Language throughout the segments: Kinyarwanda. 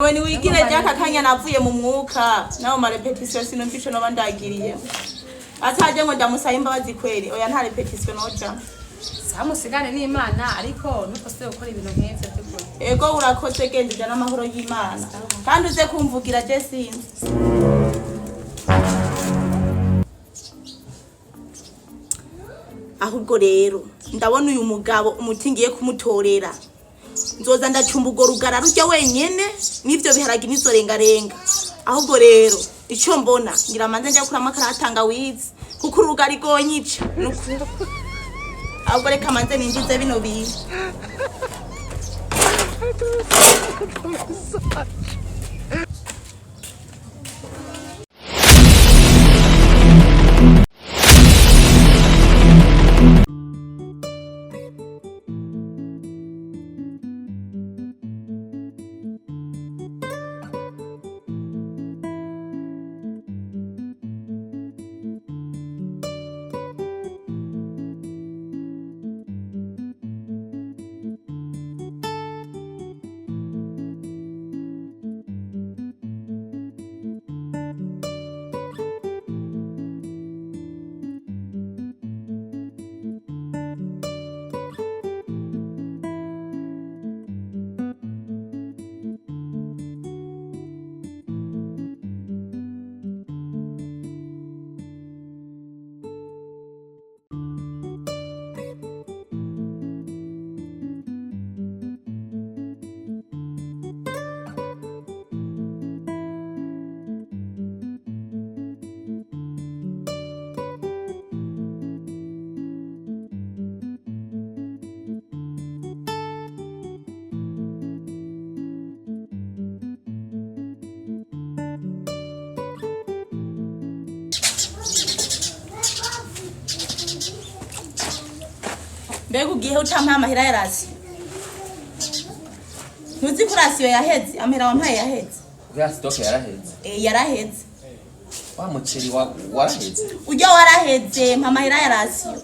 ewe ni wigire jaka kanya navuye mu mwuka nawo ma repetition sinumvisho no bandagiriye ataje ngo ndamusaba imbabazi kweri oya nta repetition noja samusigane n'Imana ariko nuko se ukora ibintu nk'ivyo by'ukuri ego urakoze gende jana amahoro y'Imana kandi uze kumvugira je sinzi ahubwo rero ndabona uyu mugabo umutingiye kumutorera nzoza ndacumba ugo rugara rujya wenyene n'ivyo biharagi nizorengarenga ahubwo rero ico mbona ngira manze nje kurama karatanga wizi kuko urugari gonyica nukuri ahubwo reka manze ninjize bino bintu Mbega ugiye utampa amahera yarasi ntuzi ko rasiyo yaheze amahera wampaye yaheze ya stock yaraheze yaraheze wa muceri waraheze ujya waraheze mpa amahera yarasiyo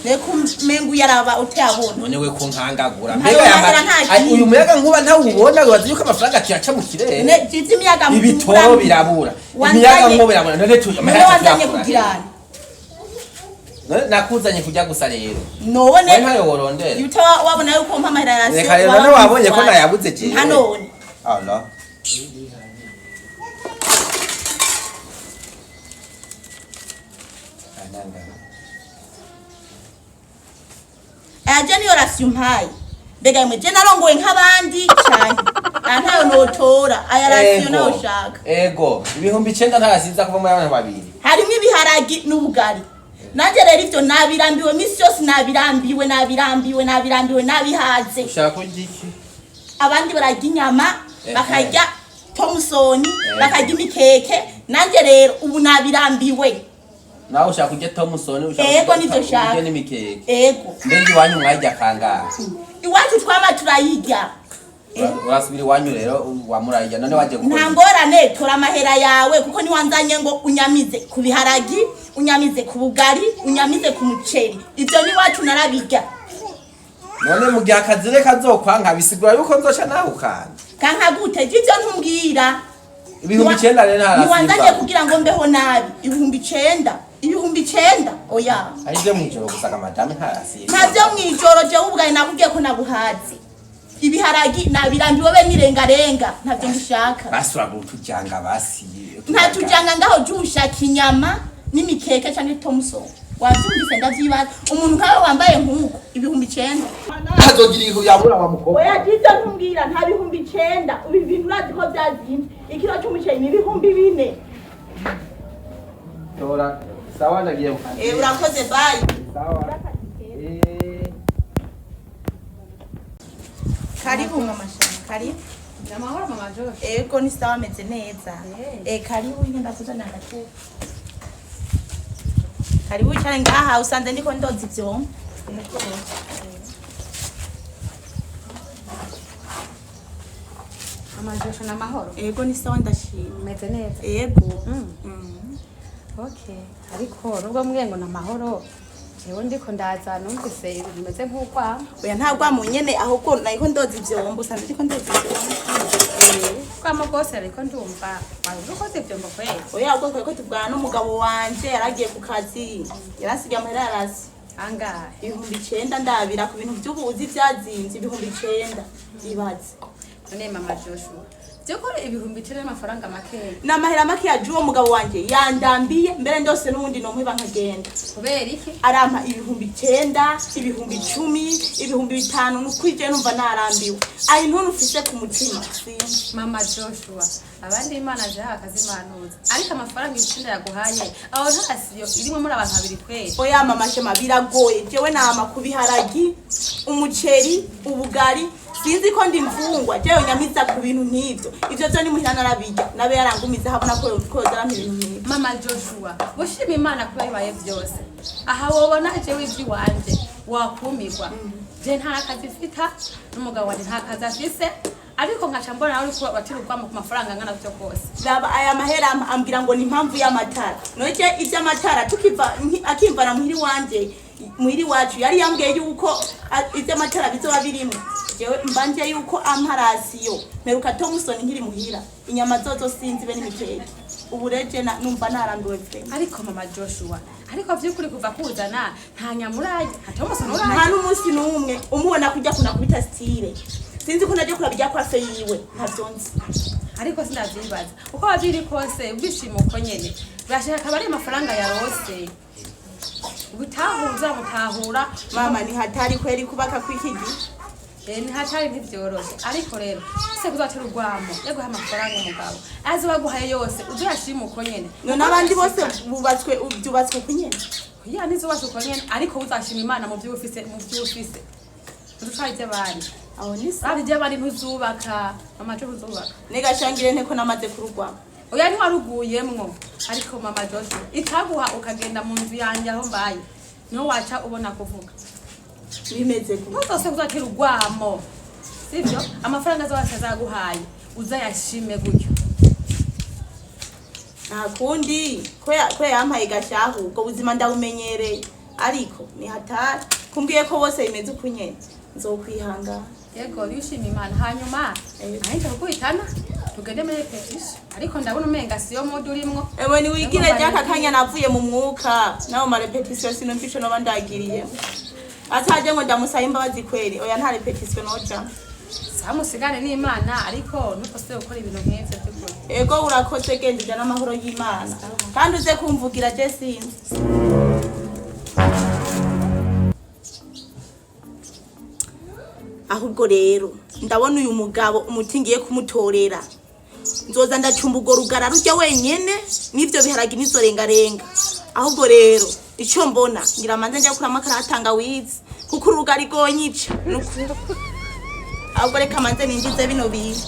Neku mengu yaraba utyabona none we ko nkangagura mbega yamba uyu muyaga nkuba ntawubona wazi yuko amafaranga kiyaca mu kirere ne jiti miyaga ibitoro birabura imiyaga nkuba birabura none tuyo wanzanye kugirana nakuzanye kujya gusa rero none ntayo worondera yuta wabona yuko mpa amahera yarasiyo reka rero none wabonye ko nayabuze je none Allah aje niyo rasiyo mpaye mbega mwe je narongoye nk'abandi cyane ntayo notora aya rasiyo nayo shaka ego ibihumbi 9 ntayasiza kuva muri abantu babiri harimo ibiharagi n'ubugari nanje rero ivyo nabirambiwe misi yose nabirambiwe nabihaze ushaka kugiki abandi barajya inyama bakajya Tomusoni bakajya imikeke nanje rero ubu nabirambiwe nawe ushaka kujya Tomusoni ushaka ego nivyo shaka kujya n'imikeke ego mbengi wanyu mwajya kangahe iwacu twama turayirya urasubira wanyu rero wamurayirya none waje gukora ntangorane tora amahera yawe kuko ni wanzanye ngo unyamize ku biharagi unyamize ku bugari unyamize ku muceri ivyo ni wacu narabirya none mu gihe akazire kazokwanka bisigura yuko nzoca nahukana kanka gute ivyo ntumbwira ibihumbi 9 rero ntarasiba ni wanzanye kugira ngo mbeho nabi ibihumbi 9 oya arije mwijoro gusaga madame ntarasiba ntavyo mwijoro je ubwaye nakubwiye ko nabuhazi ibiharagi nabirambiwe be nirengarenga ntavyo ngishaka basura gutujanga basiye ntatujanga ngaho jushaka inyama n'imikeke cyangwa Tomusoni wavyumvise ndavyibaza umuntu kawe wambaye nkuko ibihumbi 9 azogira ihu yabura wa mukobwa oya jizo ntumbwira nta bihumbi 9 ubi bintu urazi ko byazimvye ikiro cy'umuceri ni ibihumbi 4 tora sawa nagiye urakoze bye sawa karibu mama shana karibu namahoro mama Josh ego ni sawa meze neza karibu ngenda kuzana ngate karibu cyane ngaha usanze ndiko ndozi ivyo mama Josh namahoro ego ni sawa ndashima meze neza ego okay ariko nubwo mwengo namahoro jewe ndiko ndaza numvise ibintu bimeze nk'urwamo. Oya nta rwamo nyene ahubwo nayiko ndoza ivyombo usanze ndiko ndoza ivyombo. Urwamo rwose ariko ndumva waje ukoze ivyombo kweli. Oya ubwo twari ko tuvugana n'umugabo wanje yaragiye ku kazi yarasigaye amahera yarasi Angahe? 9,000 ndabira ku bintu by'ubuzi byazinze 9,000 ibaze. None mama Joshua Jokore ibihumbi 9 amafaranga makeya. N'amahera make yaje uwo mugabo wanje yandambiye mbere ndose n'ubundi no mwiba nkagenda. Kubera iki? Arampa 9,000, 10,000, 5,000 nukwije numva narambiwe. Ayi ntuntu ufise ku mutima sinzi. Mama Joshua abandi Imana je hakazimanuza ariko amafaranga 9 yaguhaye aho ntasiyo irimo muri abantu babiri kweli. Oya mama shema biragoye jewe nama kubiharagi umuceri ubugari sinzi ko ndi mfungwa jewe nyamiza ku bintu nk'ivyo ivyo byo ni muhira narabijya nabe yarangumiza habona ko zarampa ibintu nk'ivyo. Mama Joshua bushima Imana kuba ibaye byose aha wobona jewe ivyi wanje wakumirwa je nta kazi mfita n'umugabo wanje nta kazi afise ariko nkaca mbona ari ko batirugwamo ku mafaranga ngana byo kose. Raba aya mahera ambwira ngo ni impamvu y'amatara noje ivy'amatara tukiva akimvana muhiri wacu yari yambwiye yuko ivy'amatara bizoba birimo jewe mbanje yuko amparasiyo meruka Tomusoni nkiri muhira inyama zozo sinzi be n'imikeke ubureje numva narambiwe pe. Ariko mama Joshua ariko vyukuri kuva kuzana nta nyamuraje Tomusoni nta n'umunsi n'umwe umubona kujya kuna kubita style sinzi ko naje kurabijya kwa fe yiwe ntavyonzi ariko sindavyibaza uko babiri kose ubishimo uko nyene bashaka kabari amafaranga yarose ubutahuza mutahura mama ni hatari kweri kubaka kwikigi ni hatari ntivyoroshe ariko rero se kuzatera urwamo yaguha amafaranga umugabo azi baguhaye yose uzashima uko nyene none abandi bose byubatswe kunyene ya nizo washo uko nyene ariko uzashima Imana mu by'ufise uzutwaye iby'abandi aho nisa ari iby'abandi ntuzubaka amaco uzubaka negashangire nteko namaze kurugwa. oya ntiwaruguyemwo ariko mama Joshua itaguha ukagenda mu nzu yanje aho mbaye niho waca ubona kuvuga bimeze gute ntose kuzatera urwamo sivyo amafaranga azose azaguhaye uzayashime gutyo nakundi ko yampaye gashahu ubwo buzima ndabumenyereye ariko ni hatari kumbwiye ko bose bimeze ukunyene nzokwihangana. Yego bishima Imana hanyuma ahita kukwitana tugende muri repetition ariko ndabona umenga siyo mode urimwo ewe ni wigire ryaka kanya navuye mu mwuka nawo ma repetition sinumvisho no bandagiriye ataje ngo ndamusaba imbabazi kweri oya nta repetition noja samusigane n'Imana ariko nuko se ukora ibintu nk'ivyo by'ukuri. Ego urakoze genda ijana amahoro y'Imana kandi uze kumvugira je sinzi. Ahubwo rero ndabona uyu mugabo umutingiye kumutorera nzoza ndacumba ugo rugara rujya wenyene n'ivyo biharagi nizorengarenga. Ahubwo rero ico mbona ngira manze njya kurama karatanga wizi kuko urugari gonyica nukuri ahubwo reka manze ninjize bino bintu